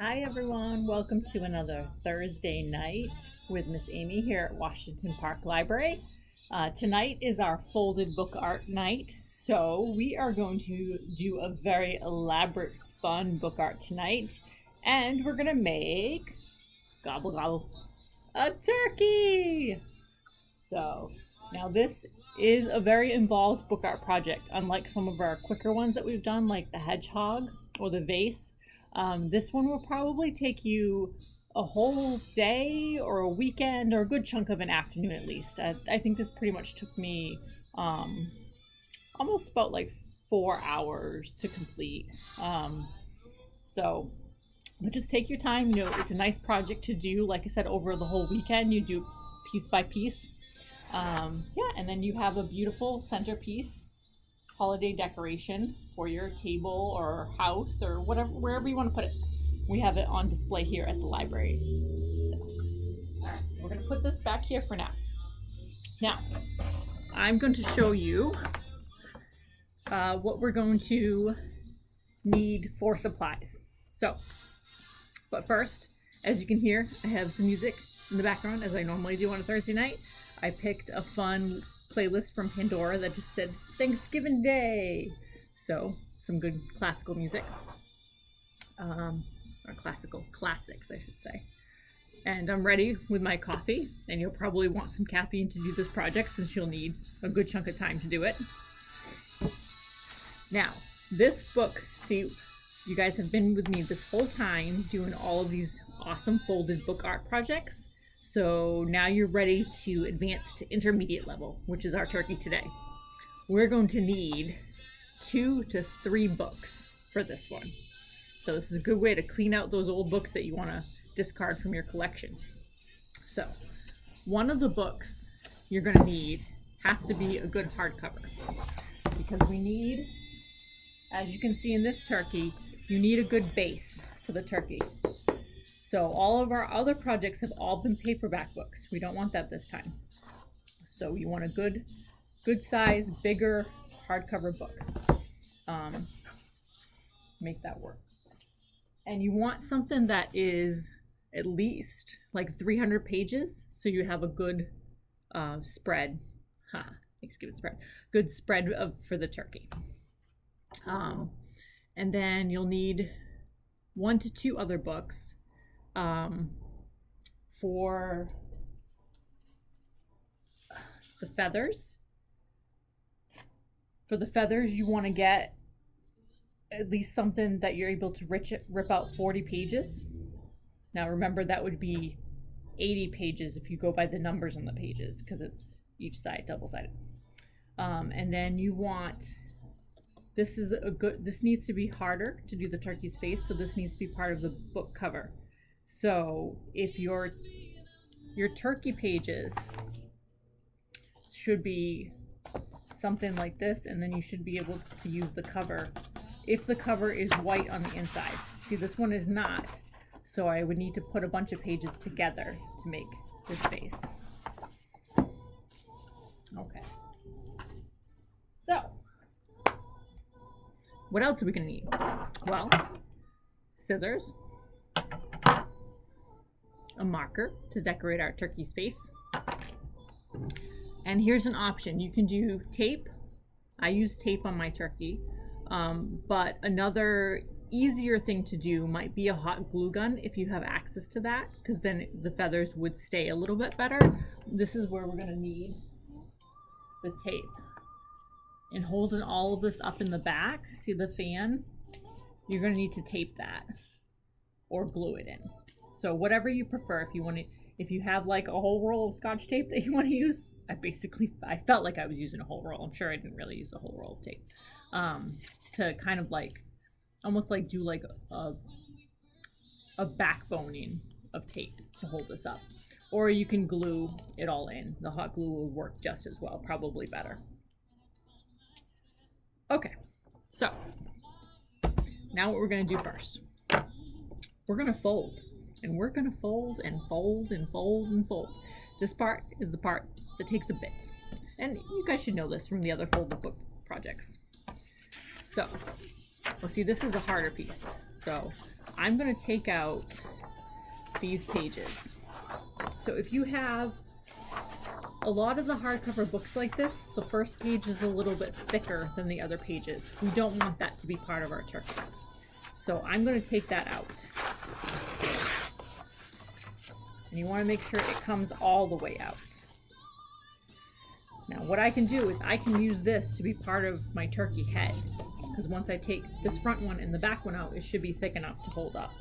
Hi everyone, welcome to another Thursday night with Miss Amy here at Washington Park Library. Tonight is our folded book art night, so we are going to do a very elaborate, fun book art tonight, and we're gonna make gobble gobble a turkey. So now this is a very involved book art project, unlike some of our quicker ones that we've done, like the hedgehog or the vase. This one will probably take you a whole day or a weekend or a good chunk of an afternoon at least. I think this pretty much took me almost about like 4 hours to complete. So but just take your time. You know, it's a nice project to do. Like I said, over the whole weekend, you do piece by piece. Yeah, and then you have a beautiful centerpiece holiday decoration for your table or house or whatever, wherever you want to put it. We have it on display here at the library. So, all right, we're going to put this back here for now. Now, I'm going to show you what we're going to need for supplies. So, but first, as you can hear, I have some music in the background as I normally do on a Thursday night. I picked a fun playlist from Pandora that just said Thanksgiving Day. So some good classical music, or classics, I should say. And I'm ready with my coffee, and you'll probably want some caffeine to do this project since you'll need a good chunk of time to do it. Now, this book, see, you guys have been with me this whole time doing all of these awesome folded book art projects. So now you're ready to advance to intermediate level, which is our turkey today. We're going to need 2 to 3 books for this one. So this is a good way to clean out those old books that you want to discard from your collection. So one of the books you're going to need has to be a good hardcover, because we need, as you can see in this turkey, you need a good base for the turkey. So all of our other projects have all been paperback books. We don't want that this time. So you want a good size, bigger hardcover book. Make that work. And you want something that is at least like 300 pages, so you have a good spread. Thanksgiving spread. Good spread for the turkey. And then you'll need 1 to 2 other books. For the feathers. For the feathers, you want to get at least something that you're able to rip out 40 pages. Now remember, that would be 80 pages if you go by the numbers on the pages, because it's each side double-sided. And then you want, this needs to be harder to do the turkey's face, so this needs to be part of the book cover. So if your turkey pages should be something like this, and then you should be able to use the cover if the cover is white on the inside. See, this one is not, so I would need to put a bunch of pages together to make this face. Okay. So, what else are we gonna need? Well, scissors, a marker to decorate our turkey's face. And here's an option. You can do tape. I use tape on my turkey. But another easier thing to do might be a hot glue gun if you have access to that, because then the feathers would stay a little bit better. This is where we're going to need the tape. And holding all of this up in the back, see the fan? You're going to need to tape that or glue it in. So whatever you prefer, if you have like a whole roll of Scotch tape that you want to use, I felt like I was using a whole roll. I'm sure I didn't really use a whole roll of tape. To kind of like, almost like do like a backboning of tape to hold this up. Or you can glue it all in. The hot glue will work just as well, probably better. Okay, so now what we're gonna do first, we're gonna fold. And we're gonna fold and fold and fold and fold. This part is the part that takes a bit. And you guys should know this from the other folded book projects. So, well, see, this is a harder piece. So I'm going to take out these pages. So if you have a lot of the hardcover books like this, the first page is a little bit thicker than the other pages. We don't want that to be part of our turkey. So I'm going to take that out. And you want to make sure it comes all the way out. Now what I can do is I can use this to be part of my turkey head, because once I take this front one and the back one out, it should be thick enough to hold up.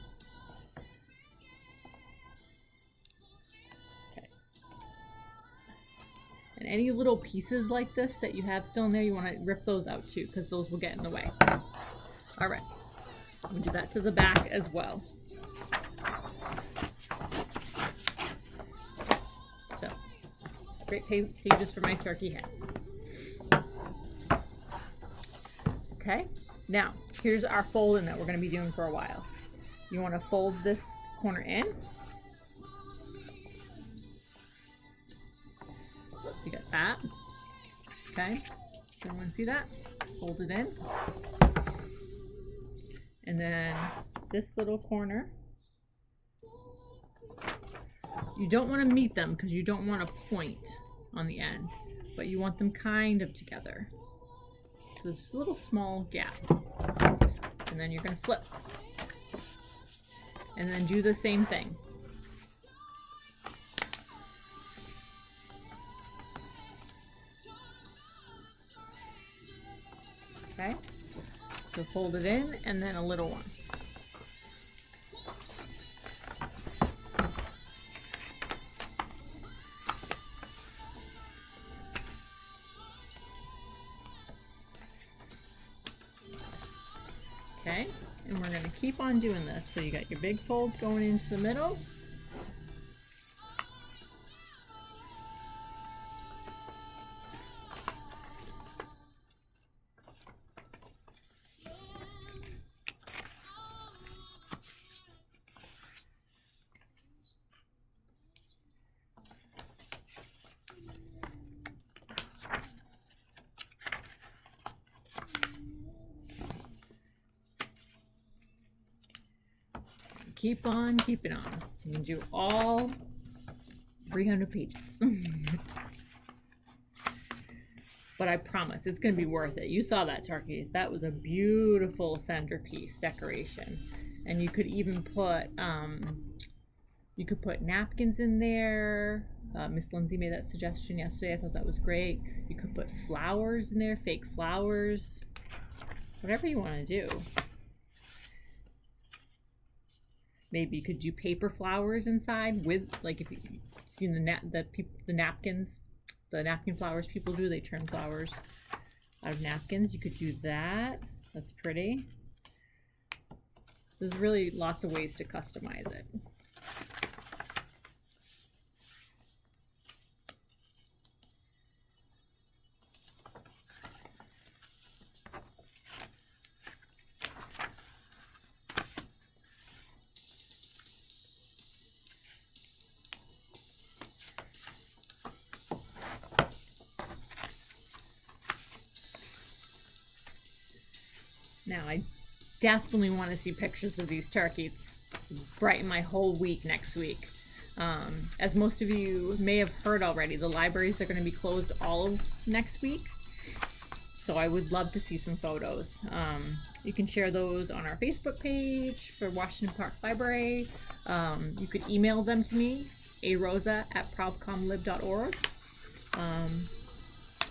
Okay. And any little pieces like this that you have still in there, you want to rip those out too, because those will get in the way. All right, we'll do that to the back as well. So, great pages for my turkey head. Okay, now here's our folding that we're going to be doing for a while. You want to fold this corner in. So you got that. Okay, everyone see that? Fold it in. And then this little corner, you don't want to meet them because you don't want a point on the end, but you want them kind of together. So this little small gap. And then you're going to flip. And then do the same thing. Okay, so fold it in and then a little one. Okay, and we're going to keep on doing this. So you got your big fold going into the middle. Keep on keeping on. You can do all 300 pages. But I promise it's going to be worth it. You saw that turkey. That was a beautiful centerpiece decoration. And you could even put napkins in there. Miss Lindsay made that suggestion yesterday. I thought that was great. You could put flowers in there, fake flowers. Whatever you want to do. Maybe you could do paper flowers inside with, like, if you've seen the napkins, the napkin flowers people do, they turn flowers out of napkins. You could do that. That's pretty. There's really lots of ways to customize it. Now, I definitely want to see pictures of these turkeys. Brighten my whole week next week. As most of you may have heard already, the libraries are going to be closed all of next week. So I would love to see some photos. You can share those on our Facebook page for Washington Park Library. You could email them to me, arosa@provcomlib.org.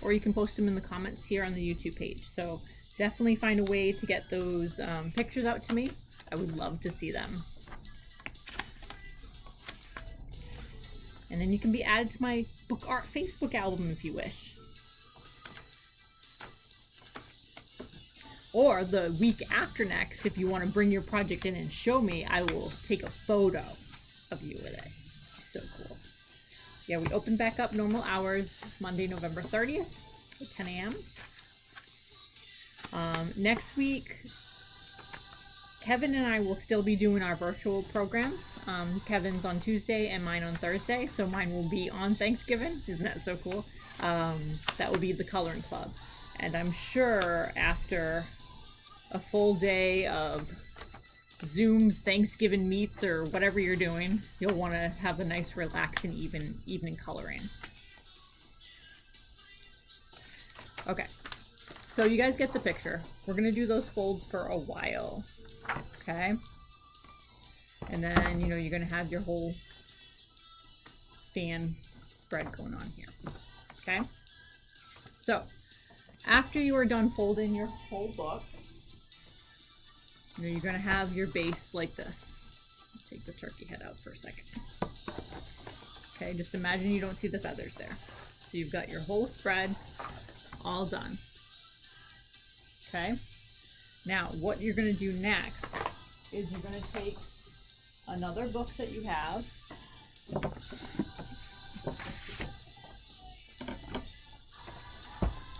Or you can post them in the comments here on the YouTube page. So definitely find a way to get those pictures out to me. I would love to see them. And then you can be added to my book art Facebook album if you wish. Or the week after next, if you want to bring your project in and show me, I will take a photo of you with it. So cool. Yeah, we open back up normal hours Monday, November 30th at 10 a.m. Next week, Kevin and I will still be doing our virtual programs. Kevin's on Tuesday and mine on Thursday, so mine will be on Thanksgiving. Isn't that so cool? That will be the Coloring Club. And I'm sure after a full day of Zoom Thanksgiving meats or whatever you're doing, you'll want to have a nice relaxing even coloring. Okay, so you guys get the picture. We're gonna do those folds for a while, okay? And then, you know, you're gonna have your whole fan spread going on here, okay? So, after you are done folding your whole book, you know, you're gonna have your base like this. I'll take the turkey head out for a second. Okay, just imagine you don't see the feathers there. So you've got your whole spread all done. Okay, now what you're gonna do next is you're gonna take another book that you have.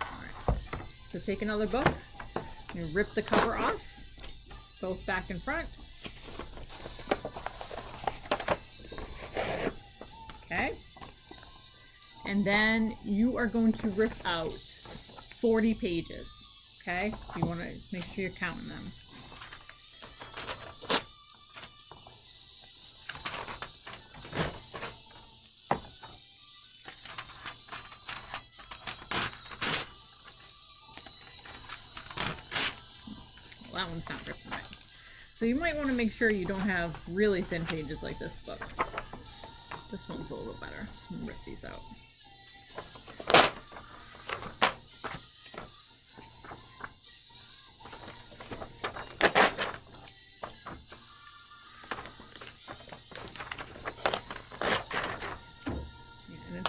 Alright, so take another book, you rip the cover off, both back and front. Okay, and then you are going to rip out 40 pages. Okay, so you want to make sure you're counting them. Well, that one's not ripped right. So you might want to make sure you don't have really thin pages like this book. This one's a little bit better. I'm gonna rip these out.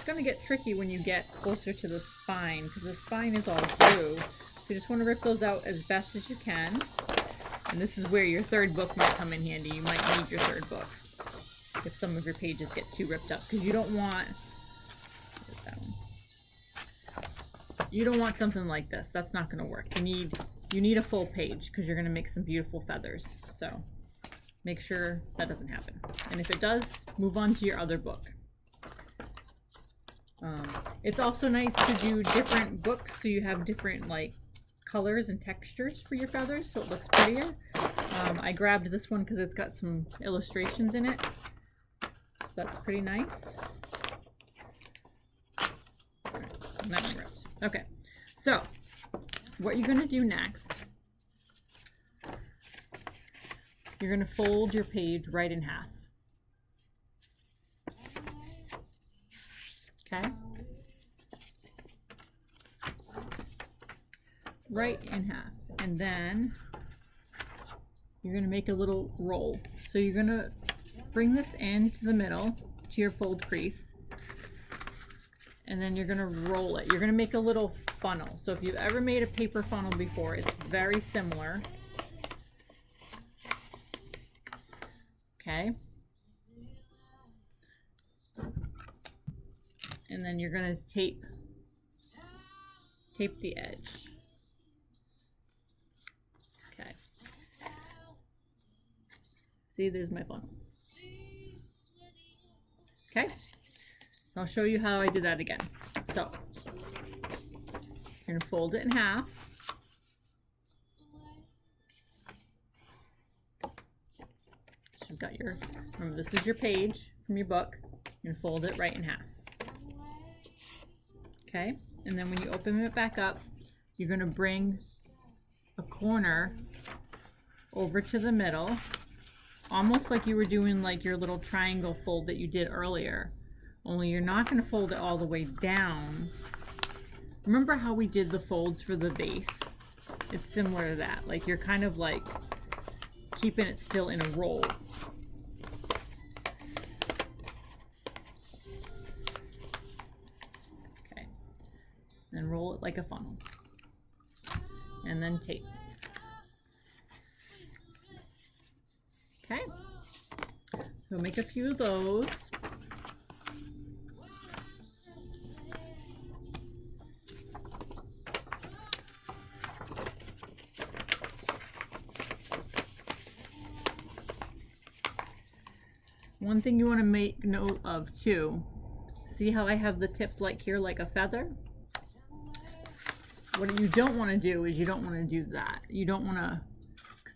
Going to get tricky when you get closer to the spine because the spine is all blue. So you just want to rip those out as best as you can. And this is where your third book might come in handy. You might need your third book if some of your pages get too ripped up, because you don't want something like this. That's not going to work. You need a full page because you're going to make some beautiful feathers. So make sure that doesn't happen. And if it does, move on to your other book. It's also nice to do different books so you have different like colors and textures for your feathers so it looks prettier. I grabbed this one because it's got some illustrations in it, so that's pretty nice. And that one ripped. Okay, so what you're going to do next, you're going to fold your page right in half. Okay, right in half, and then you're going to make a little roll. So you're going to bring this into the middle to your fold crease, and then you're going to roll it. You're going to make a little funnel. So if you've ever made a paper funnel before, it's very similar. Okay. And then you're going to tape the edge. Okay. See, there's my funnel. Okay. So I'll show you how I did that again. So you're going to fold it in half. You've got your, remember this is your page from your book. You're going to fold it right in half. Okay, and then when you open it back up, you're going to bring a corner over to the middle, almost like you were doing like your little triangle fold that you did earlier, only you're not going to fold it all the way down. Remember how we did the folds for the base? It's similar to that, like you're kind of like keeping it still in a roll. And roll it like a funnel, and then tape. Okay, so make a few of those. One thing you want to make note of too, see how I have the tip like here like a feather? What you don't want to do is you don't want to do that. You don't want to,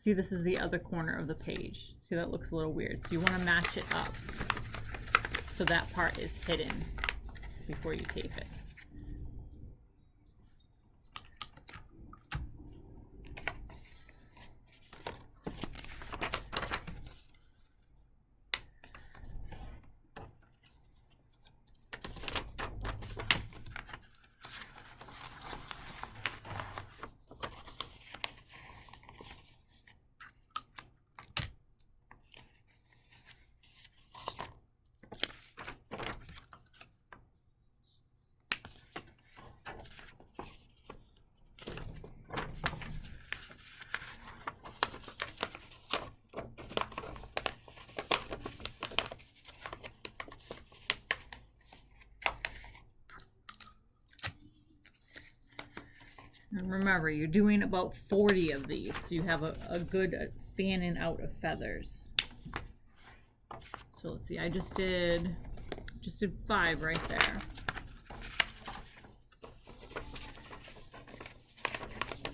see, this is the other corner of the page. See, that looks a little weird. So you want to match it up so that part is hidden before you tape it. And remember, you're doing about 40 of these, so you have a good fanning out of feathers. So let's see, I just did 5 right there.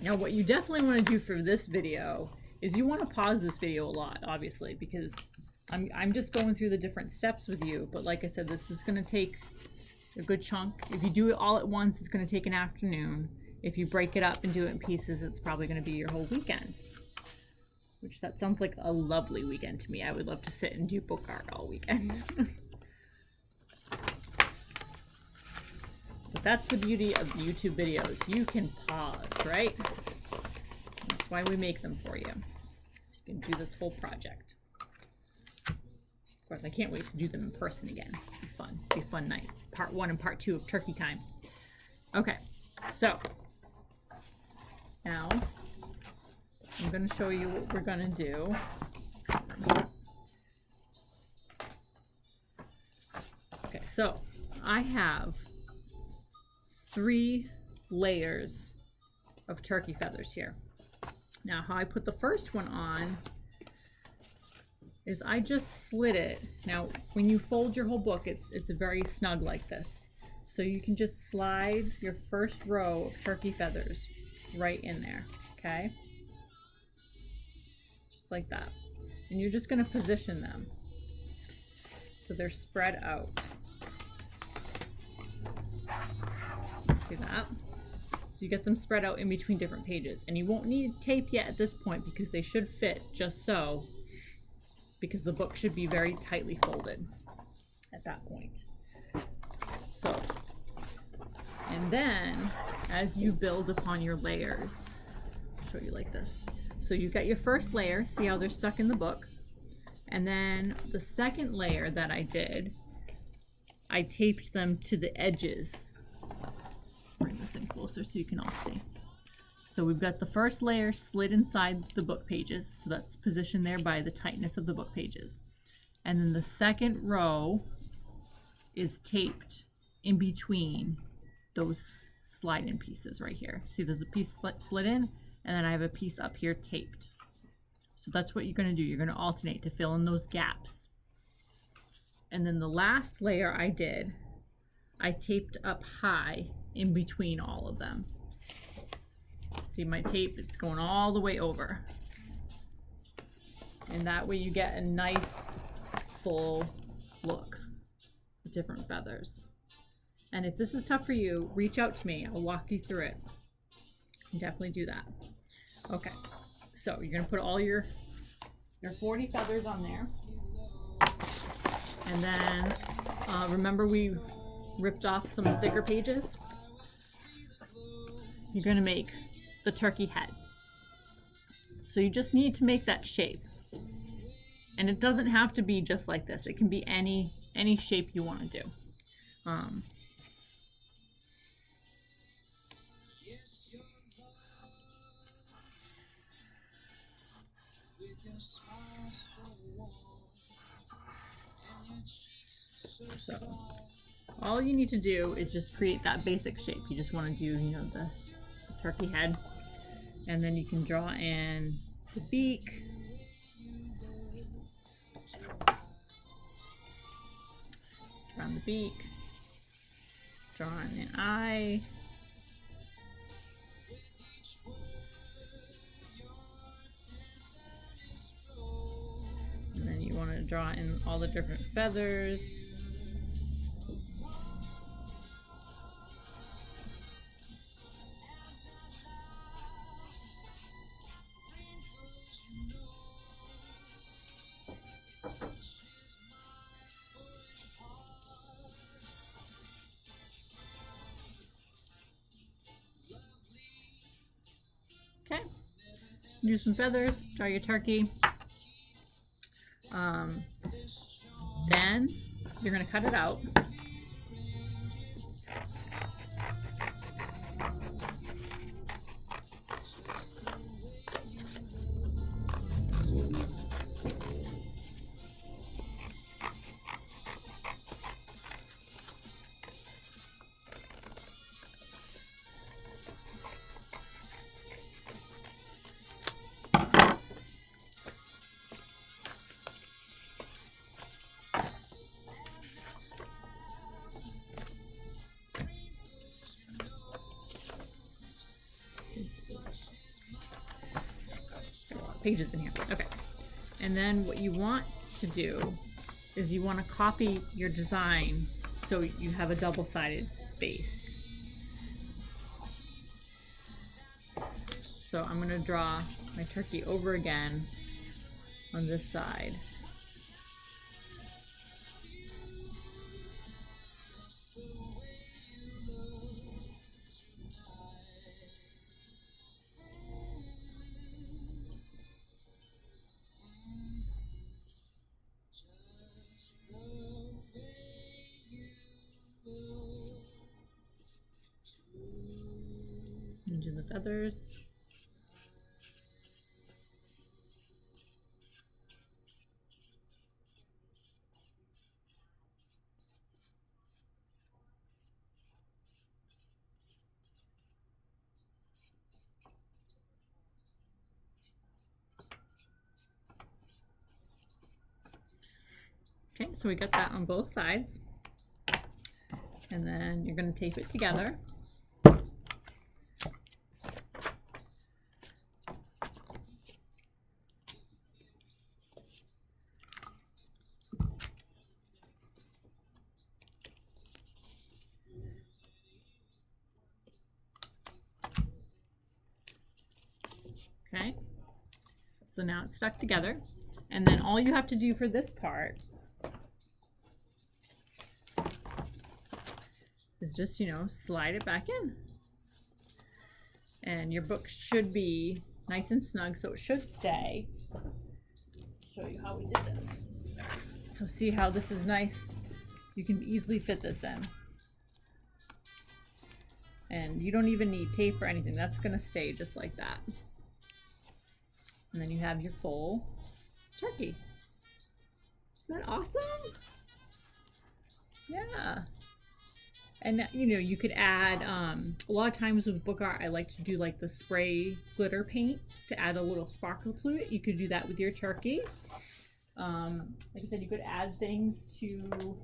Now what you definitely want to do for this video is you want to pause this video a lot, obviously, because I'm just going through the different steps with you. But like I said, this is going to take a good chunk. If you do it all at once, it's going to take an afternoon. If you break it up and do it in pieces, it's probably going to be your whole weekend. Which, that sounds like a lovely weekend to me. I would love to sit and do book art all weekend. But that's the beauty of YouTube videos. You can pause, right? That's why we make them for you. So you can do this whole project. Of course, I can't wait to do them in person again. It'll be fun. It'll be a fun night. Part 1 and part 2 of turkey time. Okay, so now I'm going to show you what we're going to do. Okay, so I have 3 layers of turkey feathers here. Now, how I put the first one on is I just slid it. Now, when you fold your whole book, it's very snug like this. So you can just slide your first row of turkey feathers right in there, okay? Just like that. And you're just going to position them so they're spread out. See that? So you get them spread out in between different pages. And you won't need tape yet at this point because they should fit just so, because the book should be very tightly folded at that point. So, and then as you build upon your layers, I'll show you like this. So you got your first layer, see how they're stuck in the book. And then the second layer that I did, I taped them to the edges. Bring this in closer so you can all see. So we've got the first layer slid inside the book pages, so that's positioned there by the tightness of the book pages. And then the second row is taped in between those slide-in pieces right here. See, there's a piece slid in, and then I have a piece up here taped. So that's what you're going to do. You're going to alternate to fill in those gaps. And then the last layer I did, I taped up high in between all of them. See my tape, it's going all the way over. And that way you get a nice full look with different feathers. And if this is tough for you, reach out to me. I'll walk you through it. Definitely do that. Okay, so you're gonna put all your 40 feathers on there. And then remember we ripped off some thicker pages? You're gonna make the turkey head. So you just need to make that shape. And it doesn't have to be just like this. It can be any shape you want to do. So all you need to do is just create that basic shape. You just want to do, you know, the turkey head, and then you can draw in the beak, draw in the beak, draw in an eye, want to draw in all the different feathers. Okay, do some feathers, draw your turkey. Then you're going to cut it out. Pages in here. Okay. And then what you want to do is you want to copy your design so you have a double-sided base. So I'm going to draw my turkey over again on this side. And do the feathers. Okay, so we got that on both sides. And then you're going to tape it together. Okay, so now it's stuck together. And then all you have to do for this part is just, slide it back in. And your book should be nice and snug, so it should stay. I'll show you how we did this. So see how this is nice? You can easily fit this in. And you don't even need tape or anything. That's gonna stay just like that. And then you have your full turkey. Isn't that awesome? Yeah. And you could add, a lot of times with book art, I like to do like the spray glitter paint to add a little sparkle to it. You could do that with your turkey. Like I said, you could add things to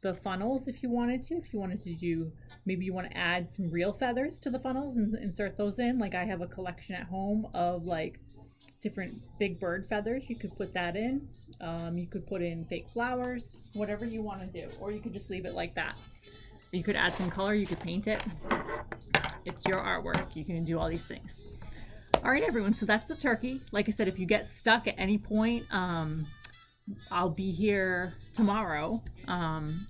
the funnels if you wanted to. If you wanted to do, maybe you want to add some real feathers to the funnels and insert those in. Like I have a collection at home of like different big bird feathers. You could put that in. You could put in fake flowers, whatever you want to do, or you could just leave it like that. You could add some color, you could paint it. It's your artwork. You can do all these things. All right, everyone, so that's the turkey. Like I said, if you get stuck at any point, I'll be here tomorrow,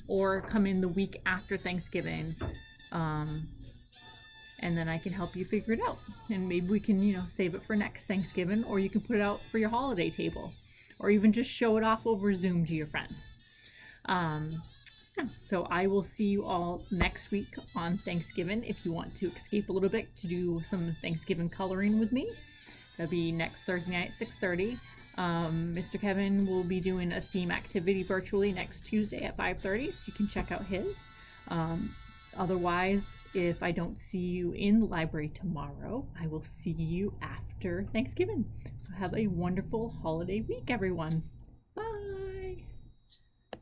or come in the week after Thanksgiving, and then I can help you figure it out. And maybe we can, save it for next Thanksgiving, or you can put it out for your holiday table, or even just show it off over Zoom to your friends. So I will see you all next week on Thanksgiving. If you want to escape a little bit to do some Thanksgiving coloring with me, that'll be next Thursday night at 6:30. Mr. Kevin will be doing a STEAM activity virtually next Tuesday at 5:30, so you can check out his. Otherwise, if I don't see you in the library tomorrow, I will see you after Thanksgiving. So have a wonderful holiday week, everyone. Bye.